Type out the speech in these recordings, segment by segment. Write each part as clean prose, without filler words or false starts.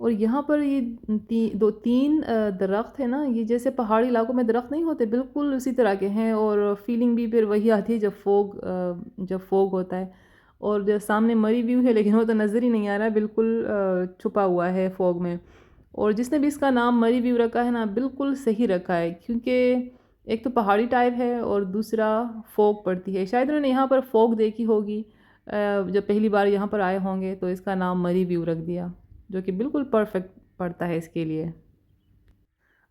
اور یہاں پر یہ دو تین درخت ہیں نا، یہ جیسے پہاڑی علاقوں میں درخت نہیں ہوتے، بالکل اسی طرح کے ہیں، اور فیلنگ بھی پھر وہی آتی ہے جب فوگ ہوتا ہے، اور جو سامنے مری ویو ہے لیکن وہ تو نظر ہی نہیں آ رہا ہے، بالکل چھپا ہوا ہے فوگ میں۔ اور جس نے بھی اس کا نام مری ویو رکھا ہے نا، بالکل صحیح رکھا ہے، کیونکہ ایک تو پہاڑی ٹائپ ہے اور دوسرا فوگ پڑتی ہے، شاید انہوں نے یہاں پر فوگ دیکھی ہوگی جب پہلی بار یہاں پر آئے ہوں گے، تو اس کا نام مری ویو رکھ دیا، جو کہ بالکل پرفیکٹ پڑتا ہے اس کے لیے۔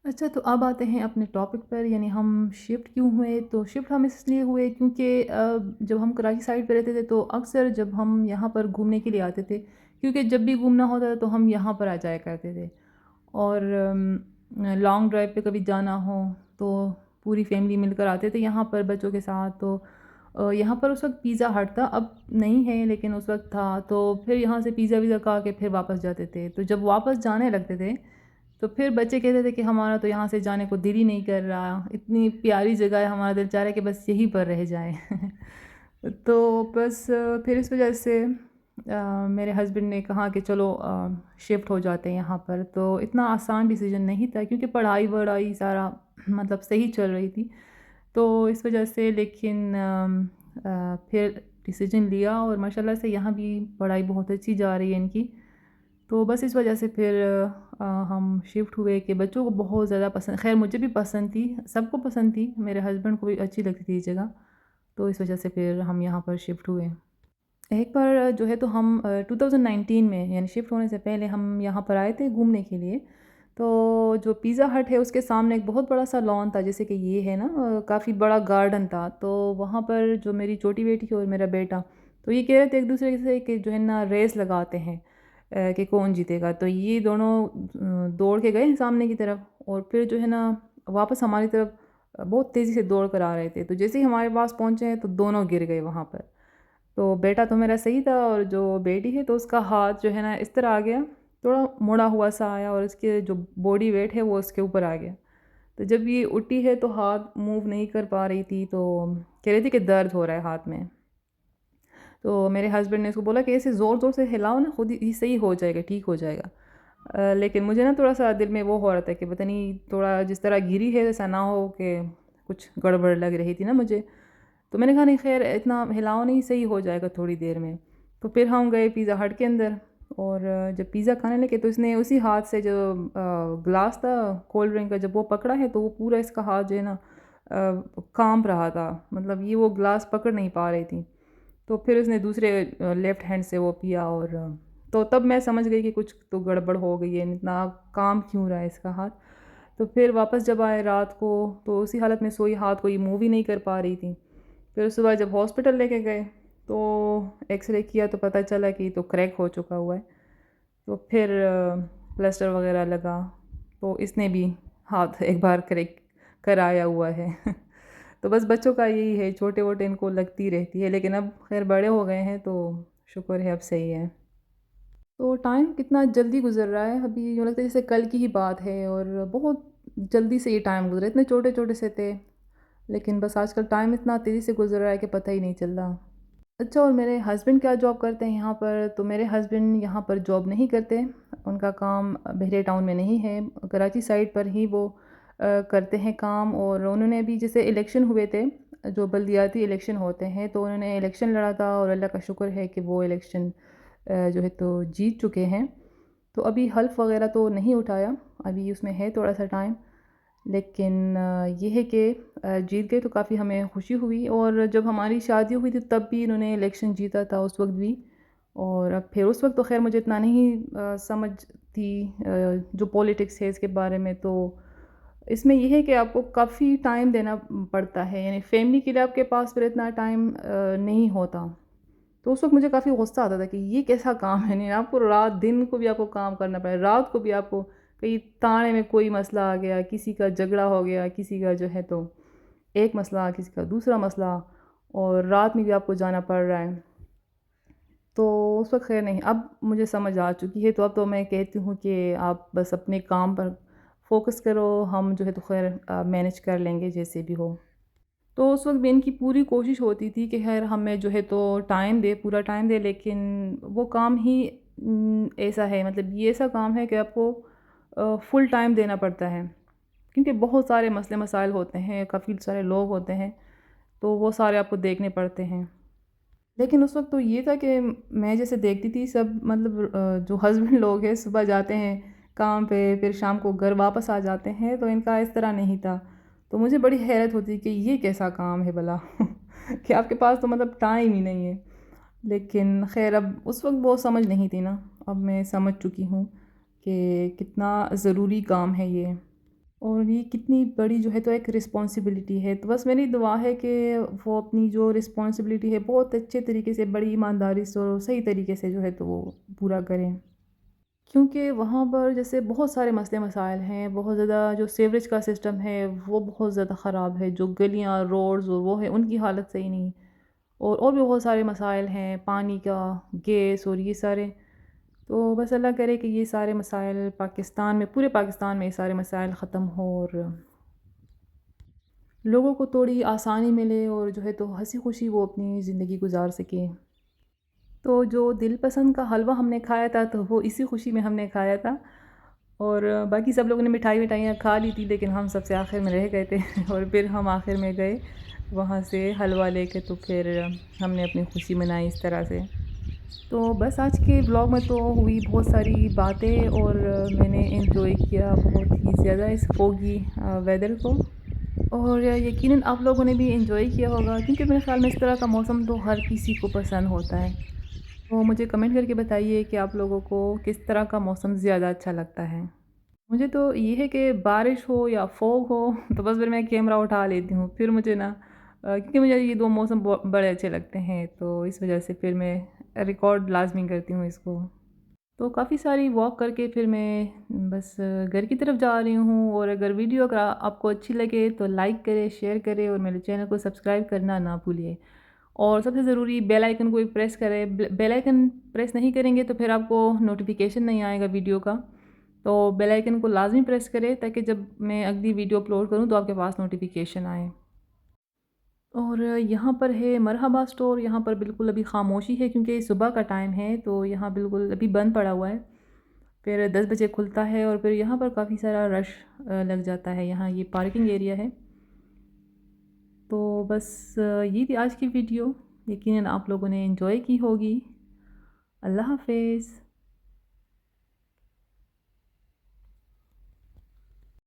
اچھا، تو اب آتے ہیں اپنے ٹاپک پر، یعنی ہم شفٹ کیوں ہوئے؟ تو شفٹ ہم اس لیے ہوئے کیونکہ جب ہم کراچی سائڈ پہ رہتے تھے تو اکثر جب ہم یہاں پر گھومنے کے لیے آتے تھے، کیونکہ جب بھی گھومنا ہوتا تھا تو ہم یہاں پر آ جایا کرتے تھے، اور لانگ ڈرائیو پہ کبھی جانا ہو تو پوری فیملی مل کر آتے تھے یہاں پر بچوں کے ساتھ۔ تو یہاں پر اس وقت پیزا ہٹ تھا، اب نہیں ہے لیکن اس وقت تھا، تو پھر یہاں سے پیزا ویزا کھا کے پھر واپس جاتے تھے۔ تو جب واپس جانے لگتے تھے تو پھر بچے کہتے تھے کہ ہمارا تو یہاں سے جانے کو دل ہی نہیں کر رہا، اتنی پیاری جگہ ہے، ہمارا دل چاہ رہا ہے کہ بس یہیں پر رہ جائیں۔ تو بس پھر اس وجہ سے میرے ہسبینڈ نے کہا کہ چلو شفٹ ہو جاتے ہیں یہاں پر۔ تو اتنا آسان ڈیسیجن نہیں تھا کیونکہ پڑھائی وڑھائی سارا مطلب صحیح چل رہی تھی، تو اس وجہ سے، لیکن پھر ڈیسیجن لیا، اور ماشاءاللہ سے یہاں بھی پڑھائی بہت اچھی جا رہی ہے ان کی۔ تو بس اس وجہ سے پھر ہم شفٹ ہوئے کہ بچوں کو بہت زیادہ پسند، خیر مجھے بھی پسند تھی، سب کو پسند تھی، میرے ہسبینڈ کو بھی اچھی لگتی تھی یہ جگہ، تو اس وجہ سے پھر ہم یہاں پر شفٹ ہوئے۔ ایک بار جو ہے تو ہم 2019 میں، یعنی شفٹ ہونے سے پہلے ہم یہاں پر آئے تھے گھومنے کے لیے، تو جو پیزا ہٹ ہے اس کے سامنے ایک بہت بڑا سا لان تھا، جیسے کہ یہ ہے نا، کافی بڑا گارڈن تھا، تو وہاں پر جو میری چھوٹی بیٹی اور میرا بیٹا، تو یہ کہہ رہے تھے ایک دوسرے سے کہ جو ہے نا ریس لگاتے ہیں کہ کون جیتے گا، تو یہ دونوں دوڑ کے گئے ہیں سامنے کی طرف، اور پھر جو ہے نا واپس ہماری طرف بہت تیزی سے دوڑ کر آ رہے تھے، تو جیسے ہی ہمارے پاس پہنچے ہیں تو دونوں گر گئے وہاں پر۔ تو بیٹا تو میرا صحیح تھا، اور جو بیٹی ہے تو اس کا ہاتھ جو ہے نا اس طرح آ گیا، تھوڑا مڑا ہوا سا آیا، اور اس کے جو باڈی ویٹ ہے وہ اس کے اوپر آ گیا، تو جب یہ اٹھی ہے تو ہاتھ موو نہیں کر پا رہی تھی، تو کہہ رہی تھی کہ درد ہو رہا ہے ہاتھ میں۔ تو میرے ہسبینڈ نے اس کو بولا کہ ایسے زور زور سے ہلاؤ نا، خود ہی صحیح ہو جائے گا، ٹھیک ہو جائے گا، لیکن مجھے نا تھوڑا سا دل میں وہ ہو رہا تھا کہ پتہ نہیں تھوڑا جس طرح گری ہے ایسا نہ ہو کہ کچھ گڑبڑ لگ رہی تھی نا مجھے، تو میں نے کہا نہیں خیر اتنا ہلاؤ نہیں، صحیح ہو جائے گا تھوڑی دیر میں۔ تو پھر ہم گئے پیزا ہٹ کے اندر، اور جب پیزا کھانے لگے تو اس نے اسی ہاتھ سے جو گلاس تھا کولڈ ڈرنک کا، جب وہ پکڑا ہے تو وہ پورا اس کا ہاتھ جو ہے نا کانپ رہا تھا، مطلب یہ وہ گلاس پکڑ نہیں پا رہی تھی، تو پھر اس نے دوسرے لیفٹ ہینڈ سے وہ پیا، اور تو تب میں سمجھ گئی کہ کچھ تو گڑبڑ ہو گئی ہے، اتنا کام کیوں رہا ہے اس کا ہاتھ۔ تو پھر واپس جب آئے رات کو تو اسی حالت میں سوئی، ہاتھ کو یہ موو ہی نہیں کر پا رہی تھی۔ پھر صبح جب ہاسپٹل لے کے گئے تو ایکس رے کیا تو پتہ چلا کہ یہ تو کریک ہو چکا ہوا ہے، تو پھر پلسٹر وغیرہ لگا، تو اس نے بھی ہاتھ ایک بار کریک کرایا ہوا ہے۔ تو بس بچوں کا یہی ہے، چھوٹے ووٹے ان کو لگتی رہتی ہے، لیکن اب خیر بڑے ہو گئے ہیں تو شکر ہے اب صحیح ہے۔ تو ٹائم کتنا جلدی گزر رہا ہے، ابھی یوں لگتا ہے جیسے کل کی ہی بات ہے، اور بہت جلدی سے یہ ٹائم گزرا، اتنے چھوٹے چھوٹے سے تھے، لیکن بس آج کل ٹائم اتنا تیزی سے گزر رہا ہے کہ پتہ ہی نہیں چل رہا۔ اچھا، اور میرے ہسبینڈ کیا جاب کرتے ہیں یہاں پر؟ تو میرے ہسبینڈ یہاں پر جاب نہیں کرتے، ان کا کام بحریہ ٹاؤن میں نہیں ہے، کراچی سائڈ پر ہی وہ کرتے ہیں کام، اور انہوں نے بھی جیسے الیکشن ہوئے تھے، جو بلدیاتی الیکشن ہوتے ہیں، تو انہوں نے الیکشن لڑا تھا، اور اللہ کا شکر ہے کہ وہ الیکشن جو ہے تو جیت چکے ہیں، تو ابھی حلف وغیرہ تو نہیں اٹھایا، ابھی اس میں ہے تھوڑا سا ٹائم، لیکن یہ ہے کہ جیت گئے تو کافی ہمیں خوشی ہوئی، اور جب ہماری شادی ہوئی تھی تب بھی انہوں نے الیکشن جیتا تھا اس وقت بھی، اور اب پھر اس وقت تو خیر مجھے اتنا نہیں سمجھ تھی جو پولیٹکس ہے اس کے بارے میں، تو اس میں یہ ہے کہ آپ کو کافی ٹائم دینا پڑتا ہے، یعنی فیملی کے لیے آپ کے پاس پھر اتنا ٹائم نہیں ہوتا، تو اس وقت مجھے کافی غصہ آتا تھا کہ یہ کیسا کام ہے، نہیں آپ کو رات دن کو بھی آپ کو کام کرنا پڑے، رات کو بھی آپ کو کہیں تانے میں کوئی مسئلہ آ گیا، کسی کا جھگڑا ہو گیا، کسی کا جو ہے تو ایک مسئلہ، کسی کا دوسرا مسئلہ، اور رات میں بھی آپ کو جانا پڑ رہا ہے، تو اس وقت خیر نہیں، اب مجھے سمجھ آ چکی ہے، تو اب تو میں کہتی ہوں کہ آپ بس اپنے کام پر فوکس کرو، ہم جو ہے تو خیر مینج کر لیں گے جیسے بھی ہو۔ تو اس وقت بھی ان کی پوری کوشش ہوتی تھی کہ خیر ہمیں جو ہے تو ٹائم دے، پورا ٹائم دے، لیکن وہ کام ہی ایسا ہے، مطلب یہ ایسا کام ہے کہ آپ کو فل ٹائم دینا پڑتا ہے، کیونکہ بہت سارے مسئلے مسائل ہوتے ہیں، کافی سارے لوگ ہوتے ہیں، تو وہ سارے آپ کو دیکھنے پڑتے ہیں۔ لیکن اس وقت تو یہ تھا کہ میں جیسے دیکھتی تھی سب، مطلب جو ہسبینڈ لوگ ہیں صبح جاتے ہیں کام پہ، پھر شام کو گھر واپس آ جاتے ہیں، تو ان کا اس طرح نہیں تھا۔ تو مجھے بڑی حیرت ہوتی کہ یہ کیسا کام ہے بھلا کہ آپ کے پاس تو مطلب ٹائم ہی نہیں ہے۔ لیکن خیر اب اس وقت وہ سمجھ نہیں تھی نا، اب میں سمجھ چکی ہوں کہ کتنا ضروری کام ہے یہ، اور یہ کتنی بڑی جو ہے تو ایک رسپانسبلٹی ہے۔ تو بس میری دعا ہے کہ وہ اپنی جو رسپانسبلٹی ہے بہت اچھے طریقے سے، بڑی ایمانداری سے اور صحیح طریقے سے جو ہے تو وہ پورا کریں، کیونکہ وہاں پر جیسے بہت سارے مسئلے مسائل ہیں، بہت زیادہ جو سیوریج کا سسٹم ہے وہ بہت زیادہ خراب ہے، جو گلیاں روڈز اور وہ ہے ان کی حالت صحیح نہیں، اور بھی بہت سارے مسائل ہیں، پانی کا، گیس اور یہ سارے۔ تو بس اللہ کرے کہ یہ سارے مسائل پاکستان میں، پورے پاکستان میں یہ سارے مسائل ختم ہوں، اور لوگوں کو تھوڑی آسانی ملے، اور جو ہے تو ہنسی خوشی وہ اپنی زندگی گزار سکیں۔ تو جو دل پسند کا حلوہ ہم نے کھایا تھا تو وہ اسی خوشی میں ہم نے کھایا تھا، اور باقی سب لوگوں نے مٹھائیاں کھا لی تھی، لیکن ہم سب سے آخر میں رہ گئے تھے اور پھر ہم آخر میں گئے وہاں سے حلوہ لے کے، تو پھر ہم نے اپنی خوشی منائی اس طرح سے۔ تو بس آج کے بلاگ میں تو ہوئی بہت ساری باتیں، اور میں نے انجوائے کیا بہت ہی زیادہ اس فوگی ویدر کو، اور یقیناً آپ لوگوں نے بھی انجوائے کیا ہوگا، کیونکہ میرے خیال میں اس طرح کا موسم تو ہر کسی کو پسند ہوتا ہے۔ تو مجھے کمنٹ کر کے بتائیے کہ آپ لوگوں کو کس طرح کا موسم زیادہ اچھا لگتا ہے۔ مجھے تو یہ ہے کہ بارش ہو یا فوگ ہو تو بس پھر میں کیمرہ اٹھا لیتی ہوں، پھر مجھے نا کیونکہ مجھے یہ دو موسم بڑے اچھے لگتے ہیں، تو اس وجہ سے پھر میں ریکارڈ لازمی کرتی ہوں اس کو۔ تو کافی ساری واک کر کے پھر میں بس گھر کی طرف جا رہی ہوں، اور اگر ویڈیو اگر آپ کو اچھی لگے تو لائک کرے، شیئر کرے، اور میرے چینل کو سبسکرائب کرنا نہ بھولیے، اور سب سے ضروری بیل آئیکن کو پریس کرے۔ بیل آئیکن پریس نہیں کریں گے تو پھر آپ کو نوٹیفیکیشن نہیں آئے گا ویڈیو کا، تو بیل آئیکن کو لازمی پریس کرے تاکہ جب میں اگلی ویڈیو اپلوڈ کروں تو آپ کے پاس نوٹیفیکیشن آئے۔ اور یہاں پر ہے مرحبا اسٹور، یہاں پر بالکل ابھی خاموشی ہے کیونکہ صبح کا ٹائم ہے، تو یہاں بالکل ابھی بند پڑا ہوا ہے، پھر 10 بجے کھلتا ہے، اور پھر یہاں پر کافی سارا رش لگ جاتا ہے، یہاں یہ پارکنگ ایریا ہے۔ تو بس یہ تھی آج کی ویڈیو، یقیناً آپ لوگوں نے انجوائے کی ہوگی۔ اللہ حافظ۔